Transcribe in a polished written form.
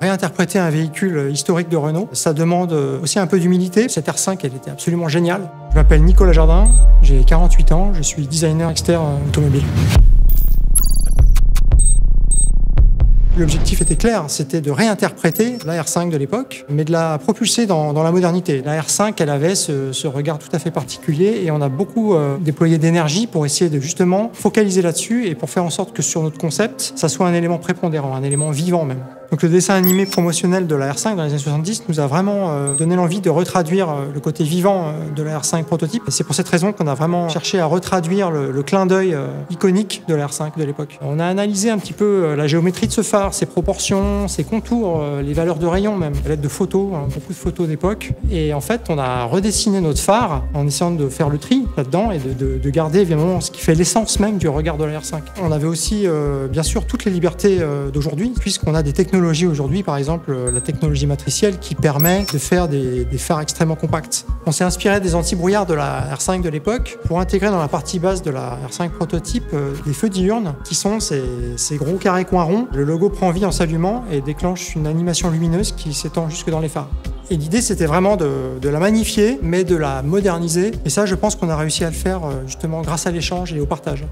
Réinterpréter un véhicule historique de Renault, ça demande aussi un peu d'humilité. Cette R5, elle était absolument géniale. Je m'appelle Nicolas Jardin, j'ai 48 ans, je suis designer expert automobile. L'objectif était clair, c'était de réinterpréter la R5 de l'époque, mais de la propulser dans la modernité. La R5, elle avait ce regard tout à fait particulier et on a beaucoup déployé d'énergie pour essayer de justement focaliser là-dessus et pour faire en sorte que sur notre concept, ça soit un élément prépondérant, un élément vivant même. Donc le dessin animé promotionnel de la R5 dans les années 70 nous a vraiment donné l'envie de retraduire le côté vivant de la R5 prototype. Et c'est pour cette raison qu'on a vraiment cherché à retraduire le clin d'œil iconique de la R5 de l'époque. On a analysé un petit peu la géométrie de ce phare, ses proportions, ses contours, les valeurs de rayon même, à l'aide de photos, beaucoup de photos d'époque. Et en fait, on a redessiné notre phare en essayant de faire le tri là-dedans et de garder évidemment ce qui fait l'essence même du regard de la R5. On avait aussi bien sûr toutes les libertés d'aujourd'hui, puisqu'on a des technologies aujourd'hui, par exemple la technologie matricielle qui permet de faire des phares extrêmement compacts. On s'est inspiré des anti-brouillards de la R5 de l'époque pour intégrer dans la partie basse de la R5 prototype des feux diurnes qui sont ces gros carrés coins ronds. Le logo prend vie en s'allumant et déclenche une animation lumineuse qui s'étend jusque dans les phares. Et l'idée, c'était vraiment de la magnifier, mais de la moderniser. Et ça, je pense qu'on a réussi à le faire justement grâce à l'échange et au partage.